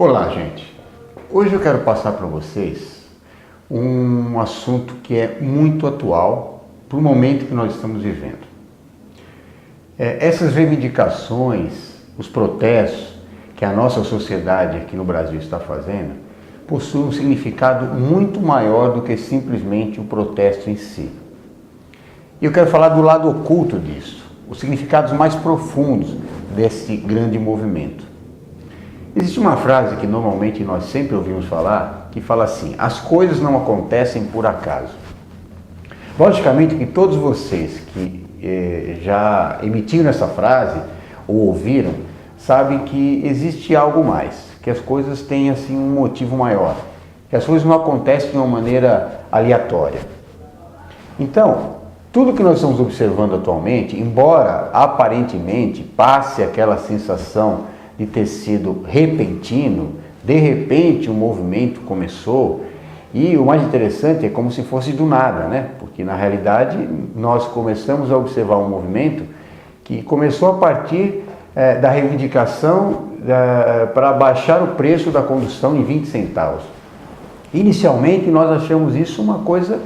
Olá, gente. Hoje eu quero passar para vocês um assunto que é muito atual para o momento que nós estamos vivendo. Essas reivindicações, os protestos que a nossa sociedade aqui no Brasil está fazendo, possuem um significado muito maior do que simplesmente o protesto em si. E eu quero falar do lado oculto disso, os significados mais profundos desse grande movimento. Existe uma frase que normalmente nós sempre ouvimos falar, que fala assim: as coisas não acontecem por acaso. Logicamente que todos vocês que já emitiram essa frase ou ouviram, sabem que existe algo mais, que as coisas têm assim um motivo maior, que as coisas não acontecem de uma maneira aleatória. Então, tudo que nós estamos observando atualmente, embora aparentemente passe aquela sensação de ter sido repentino, de repente o movimento começou, e o mais interessante é como se fosse do nada, né? Porque na realidade nós começamos a observar um movimento que começou a partir da reivindicação para baixar o preço da condução em 20 centavos. Inicialmente nós achamos isso uma coisa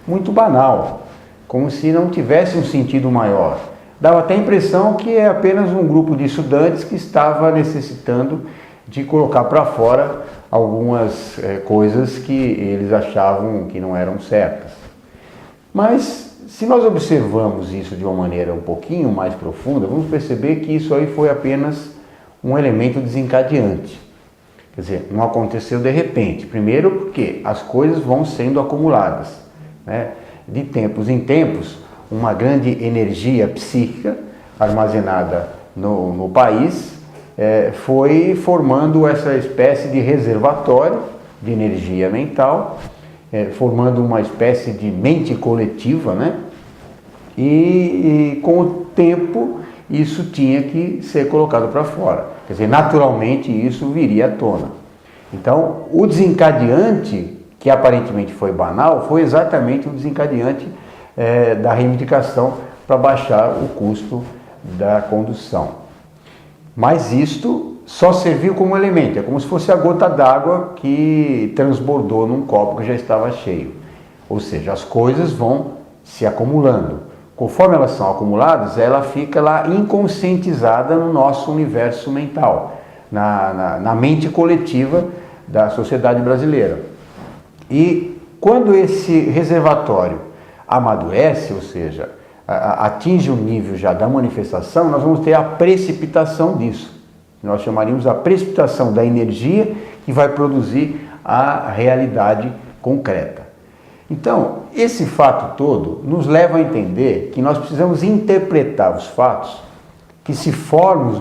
muito banal, como se não tivesse um sentido maior. Dava até a impressão que é apenas um grupo de estudantes que estava necessitando de colocar para fora algumas coisas que eles achavam que não eram certas. Mas, se nós observamos isso de uma maneira um pouquinho mais profunda, vamos perceber que isso aí foi apenas um elemento desencadeante. Quer dizer, não aconteceu de repente. Primeiro porque as coisas vão sendo acumuladas, né? De tempos em tempos, uma grande energia psíquica armazenada no país foi formando essa espécie de reservatório de energia mental, formando uma espécie de mente coletiva, né? E com o tempo isso tinha que ser colocado para fora. Quer dizer, naturalmente isso viria à tona. Então, o desencadeante, que aparentemente foi banal, foi exatamente o desencadeante da reivindicação para baixar o custo da condução. Mas isto só serviu como elemento, é como se fosse a gota d'água que transbordou num copo que já estava cheio. Ou seja, as coisas vão se acumulando. Conforme elas são acumuladas, ela fica lá inconscientizada no nosso universo mental, na mente coletiva da sociedade brasileira. E quando esse reservatório amadurece, ou seja, atinge o nível já da manifestação, nós vamos ter a precipitação disso. Nós chamaríamos a precipitação da energia que vai produzir a realidade concreta. Então, esse fato todo nos leva a entender que nós precisamos interpretar os fatos que se formam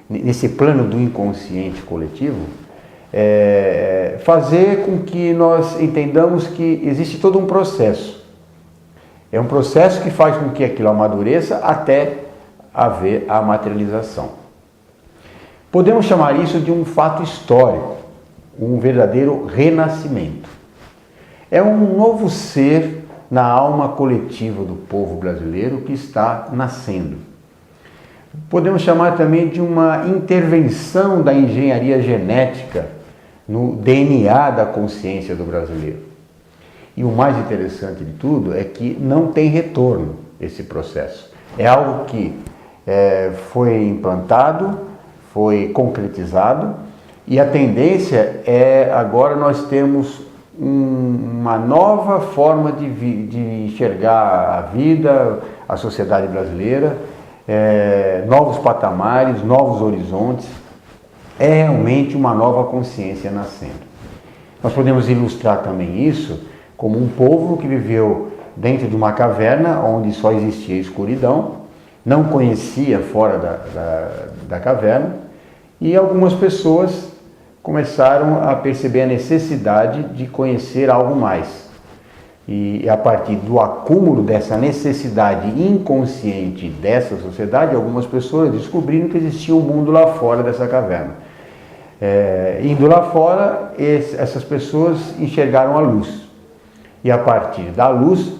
nesse plano do inconsciente coletivo, fazer com que nós entendamos que existe todo um processo. É um processo que faz com que aquilo amadureça até haver a materialização. Podemos chamar isso de um fato histórico, um verdadeiro renascimento. É um novo ser na alma coletiva do povo brasileiro que está nascendo. Podemos chamar também de uma intervenção da engenharia genética no DNA da consciência do brasileiro. E o mais interessante de tudo é que não tem retorno esse processo. É algo que foi implantado, foi concretizado, e a tendência é agora nós temos uma nova forma de enxergar a vida, a sociedade brasileira, novos patamares, novos horizontes. É realmente uma nova consciência nascendo. Nós podemos ilustrar também isso como um povo que viveu dentro de uma caverna onde só existia escuridão, não conhecia fora da caverna, e algumas pessoas começaram a perceber a necessidade de conhecer algo mais. E a partir do acúmulo dessa necessidade inconsciente dessa sociedade, algumas pessoas descobriram que existia um mundo lá fora dessa caverna. Indo lá fora, essas pessoas enxergaram a luz. E a partir da luz,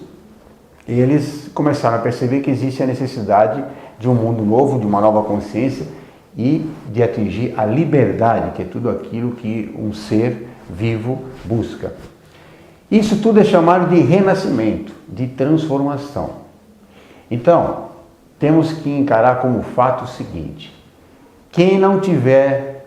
eles começaram a perceber que existe a necessidade de um mundo novo, de uma nova consciência, e de atingir a liberdade, que é tudo aquilo que um ser vivo busca. Isso tudo é chamado de renascimento, de transformação. Então, temos que encarar como fato o seguinte: quem não tiver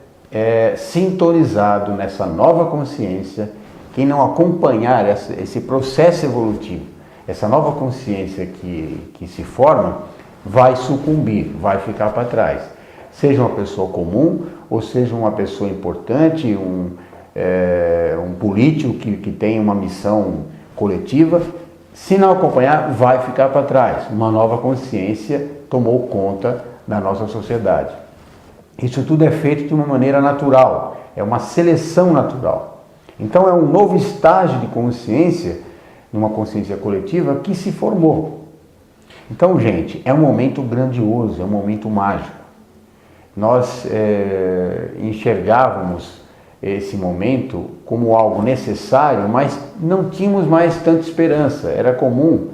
sintonizado nessa nova consciência, quem não acompanhar esse processo evolutivo, essa nova consciência que se forma, vai sucumbir, vai ficar para trás. Seja uma pessoa comum, ou seja uma pessoa importante, um político que tem uma missão coletiva, se não acompanhar, vai ficar para trás. Uma nova consciência tomou conta da nossa sociedade. Isso tudo é feito de uma maneira natural, é uma seleção natural. Então é um novo estágio de consciência, numa consciência coletiva, que se formou. Então, gente, é um momento grandioso, é um momento mágico. Nós enxergávamos esse momento como algo necessário, mas não tínhamos mais tanta esperança. Era comum,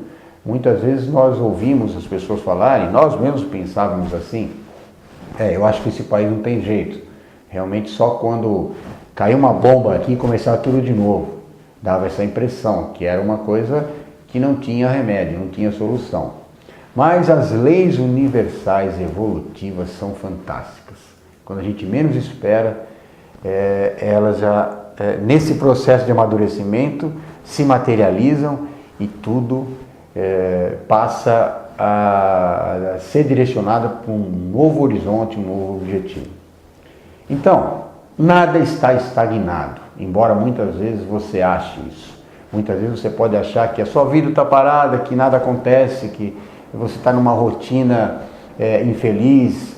muitas vezes nós ouvimos as pessoas falarem, nós mesmos pensávamos assim: eu acho que esse país não tem jeito. Realmente só quando caiu uma bomba aqui e começava tudo de novo. Dava essa impressão que era uma coisa que não tinha remédio, não tinha solução. Mas as leis universais evolutivas são fantásticas. Quando a gente menos espera, elas já, nesse processo de amadurecimento, se materializam e tudo passa a ser direcionado para um novo horizonte, um novo objetivo. Então, nada está estagnado, embora muitas vezes você ache isso. Muitas vezes você pode achar que a sua vida está parada, que nada acontece, que você está numa rotina infeliz,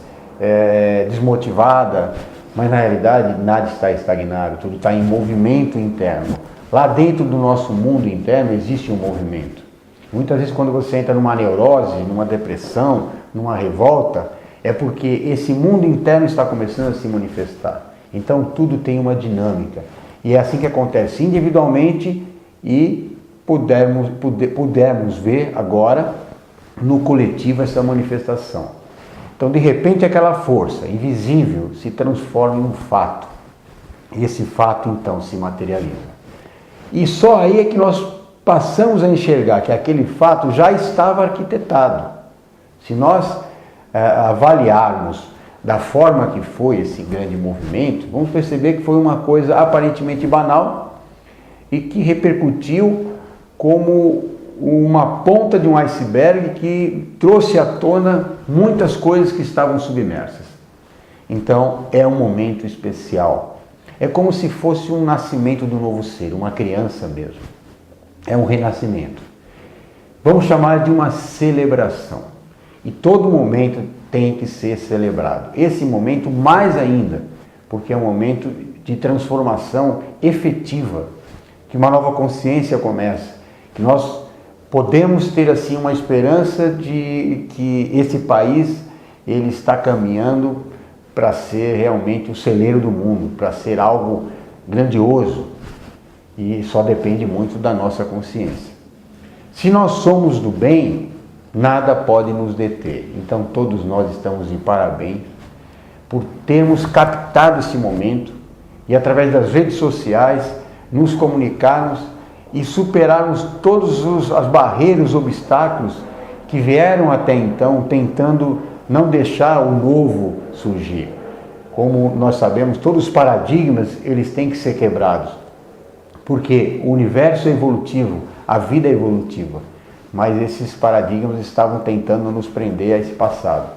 desmotivada, mas na realidade nada está estagnado, tudo está em movimento interno. Lá dentro do nosso mundo interno existe um movimento. Muitas vezes quando você entra numa neurose, numa depressão, numa revolta, é porque esse mundo interno está começando a se manifestar. Então tudo tem uma dinâmica. E é assim que acontece individualmente e pudermos ver agora no coletivo essa manifestação. Então de repente aquela força invisível se transforma em um fato. E esse fato então se materializa. E só aí é que nós passamos a enxergar que aquele fato já estava arquitetado. Se nós avaliarmos da forma que foi esse grande movimento, vamos perceber que foi uma coisa aparentemente banal e que repercutiu como uma ponta de um iceberg que trouxe à tona muitas coisas que estavam submersas. Então é um momento especial. É como se fosse um nascimento do novo ser, uma criança mesmo. É um renascimento. Vamos chamar de uma celebração. E todo momento tem que ser celebrado. Esse momento mais ainda, porque é um momento de transformação efetiva, que uma nova consciência começa, que nós podemos ter assim uma esperança de que esse país ele está caminhando para ser realmente o celeiro do mundo, para ser algo grandioso. E só depende muito da nossa consciência. Se nós somos do bem, nada pode nos deter. Então todos nós estamos de parabéns por termos captado esse momento e através das redes sociais nos comunicarmos e superarmos todas as barreiras, os obstáculos que vieram até então tentando não deixar o novo surgir. Como nós sabemos, todos os paradigmas eles têm que ser quebrados. Porque o universo é evolutivo, a vida é evolutiva, mas esses paradigmas estavam tentando nos prender a esse passado.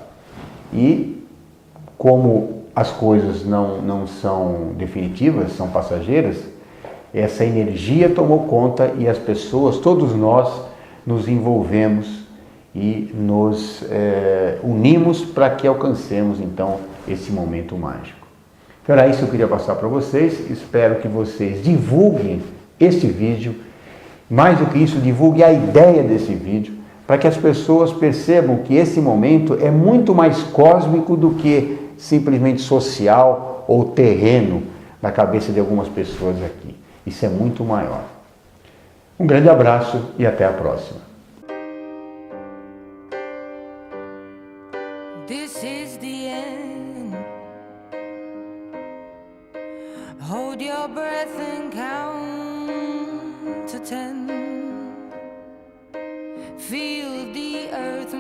E como as coisas não são definitivas, são passageiras, essa energia tomou conta e as pessoas, todos nós, nos envolvemos e nos unimos para que alcancemos então esse momento mágico. Então era isso que eu queria passar para vocês. Espero que vocês divulguem este vídeo. Mais do que isso, divulguem a ideia desse vídeo, para que as pessoas percebam que esse momento é muito mais cósmico do que simplesmente social ou terreno na cabeça de algumas pessoas aqui. Isso é muito maior. Um grande abraço e até a próxima. This is the end. Hold your breath and count to 10. Feel the earth